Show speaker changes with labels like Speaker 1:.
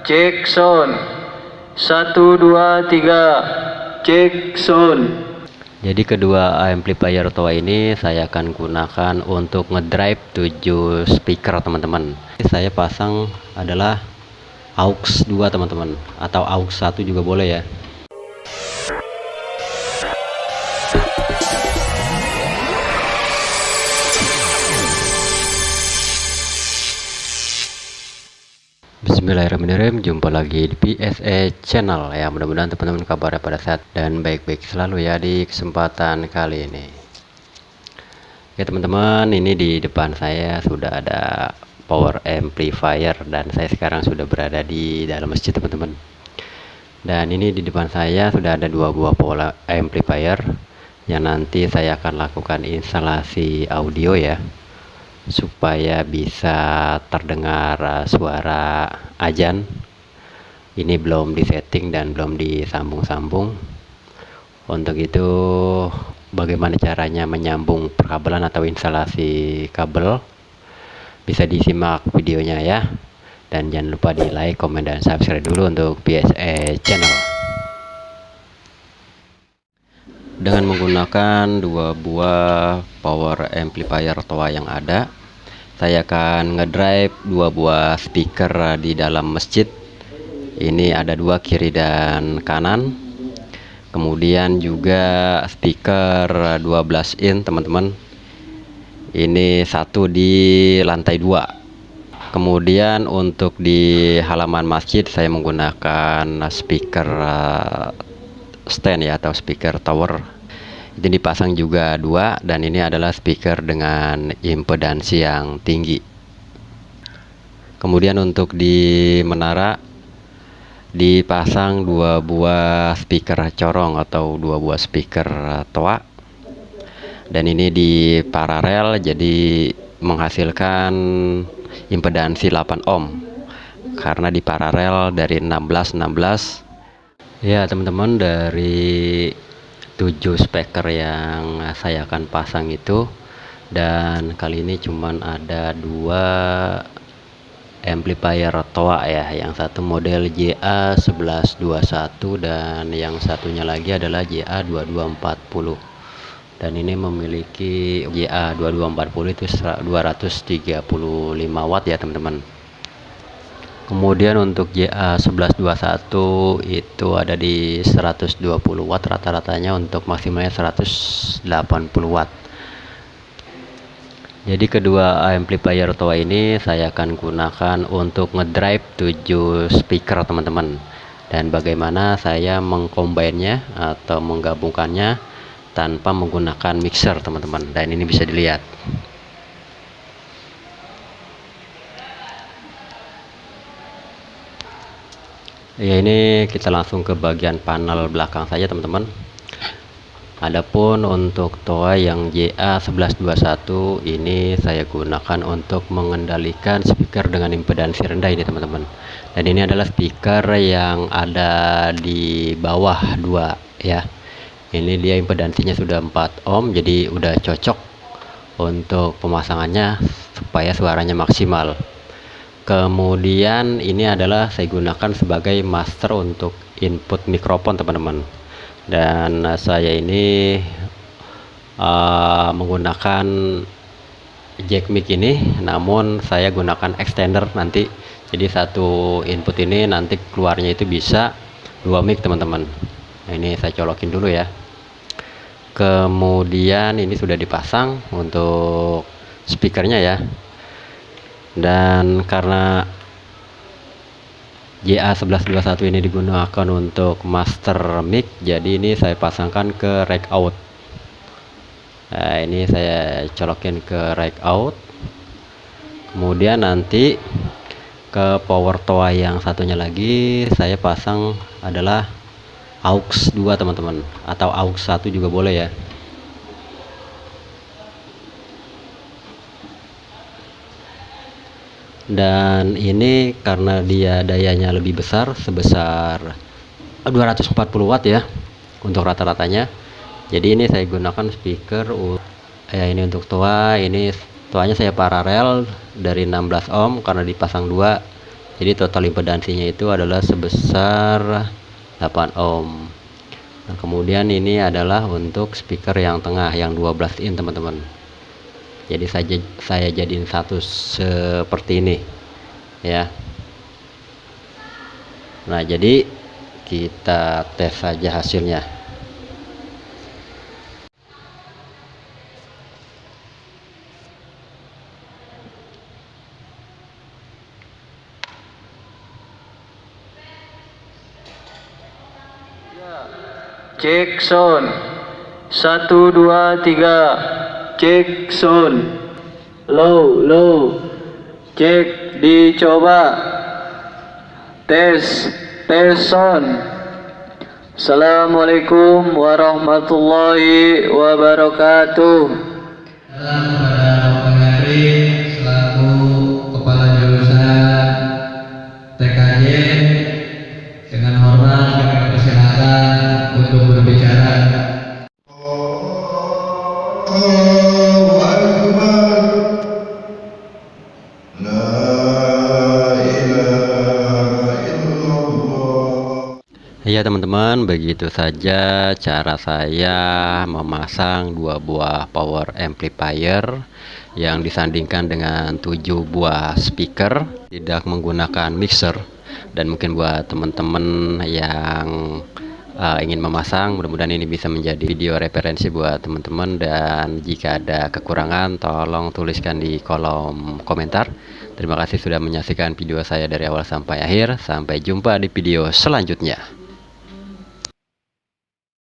Speaker 1: Cek sound. 1 2 3. Cek sound.
Speaker 2: Jadi kedua amplifier TOA ini saya akan gunakan untuk ngedrive 7 speaker teman-teman. Saya pasang adalah aux 2 teman-teman, atau aux 1 juga boleh ya. Bismillahirrahmanirrahim, jumpa lagi di PSE channel ya. Mudah-mudahan teman-teman kabarnya pada sehat dan baik-baik selalu ya di kesempatan kali ini. Ya teman-teman, ini di depan saya sudah ada power amplifier dan saya sekarang sudah berada di dalam masjid teman-teman. Dan ini di depan saya sudah ada 2 buah power amplifier yang nanti saya akan lakukan instalasi audio ya, supaya bisa terdengar suara azan. Ini belum disetting dan belum disambung-sambung. Untuk itu bagaimana caranya menyambung perkabelan atau instalasi kabel, bisa disimak videonya ya. Dan jangan lupa di like, komen, dan subscribe dulu untuk PSE channel. Dengan menggunakan 2 buah power amplifier TOA yang ada, saya akan ngedrive 2 buah speaker di dalam masjid. Ini ada 2 kiri dan kanan. Kemudian juga speaker 12 in teman-teman. Ini 1 di lantai 2. Kemudian untuk di halaman masjid saya menggunakan speaker stand ya, atau speaker tower. Ini dipasang juga 2, dan ini adalah speaker dengan impedansi yang tinggi. Kemudian untuk di menara dipasang 2 buah speaker corong atau 2 buah speaker TOA, dan ini di paralel, jadi menghasilkan impedansi 8 ohm karena di paralel dari 16 ya teman-teman. Dari 7 speaker yang saya akan pasang itu, dan kali ini cuman ada 2 amplifier TOA ya, yang satu model JA1121 dan yang satunya lagi adalah JA2240. Dan ini memiliki JA2240 itu 235 watt ya teman-teman. Kemudian untuk JA1121 itu ada di 120 watt rata-ratanya, untuk maksimalnya 180 watt. Jadi kedua amplifier TOA ini saya akan gunakan untuk ngedrive 7 speaker teman-teman. Dan bagaimana saya mengcombine-nya atau menggabungkannya tanpa menggunakan mixer teman-teman. Dan ini bisa dilihat. Ya, ini kita langsung ke bagian panel belakang saja teman-teman. Adapun untuk TOA yang JA1121 ini saya gunakan untuk mengendalikan speaker dengan impedansi rendah ini teman-teman. Dan ini adalah speaker yang ada di bawah 2 ya. Ini dia impedansinya sudah 4 ohm, jadi udah cocok untuk pemasangannya supaya suaranya maksimal. Kemudian ini adalah saya gunakan sebagai master untuk input mikrofon teman-teman. Dan saya ini menggunakan jack mic ini, namun saya gunakan extender nanti. Jadi satu input ini nanti keluarnya itu bisa 2 mic teman-teman. Nah, ini saya colokin dulu ya. Kemudian ini sudah dipasang untuk speakernya ya. Dan karena JA1121 ini digunakan untuk master mic, jadi ini saya pasangkan ke rack out. Nah, ini saya colokin ke rack out. Kemudian nanti ke power TOA yang satunya lagi saya pasang adalah aux 2 teman-teman, atau aux 1 juga boleh ya. Dan ini karena dia dayanya lebih besar, sebesar 240 watt ya untuk rata-ratanya. Jadi ini saya gunakan speaker ya, ini untuk TOA. Ini TOA nya saya paralel dari 16 ohm karena dipasang 2, Jadi total impedansinya itu adalah sebesar 8 ohm. Nah, kemudian ini adalah untuk speaker yang tengah yang 12 in teman-teman. Jadi saya jadiin satu seperti ini ya. Nah, jadi kita tes saja hasilnya.
Speaker 1: Cek sound. 1 2 3. Cek sound. Low. Cek, dicoba. Tes sound. Assalamualaikum warahmatullahi wabarakatuh.
Speaker 3: Salam kepada Bapak Gari selaku Kepala Jurusan TKJ. Dengan hormat kami persilakan untuk berbicara.
Speaker 4: Allahu Akbar. La ilaha illallah.
Speaker 2: Ya teman-teman, begitu saja cara saya memasang 2 buah power amplifier yang disandingkan dengan 7 buah speaker, tidak menggunakan mixer. Dan mungkin buat teman-teman yang ingin memasang, mudah-mudahan ini bisa menjadi video referensi buat teman-teman, dan jika ada kekurangan tolong tuliskan di kolom komentar. Terima kasih sudah menyaksikan video saya dari awal sampai akhir. Sampai jumpa di video selanjutnya.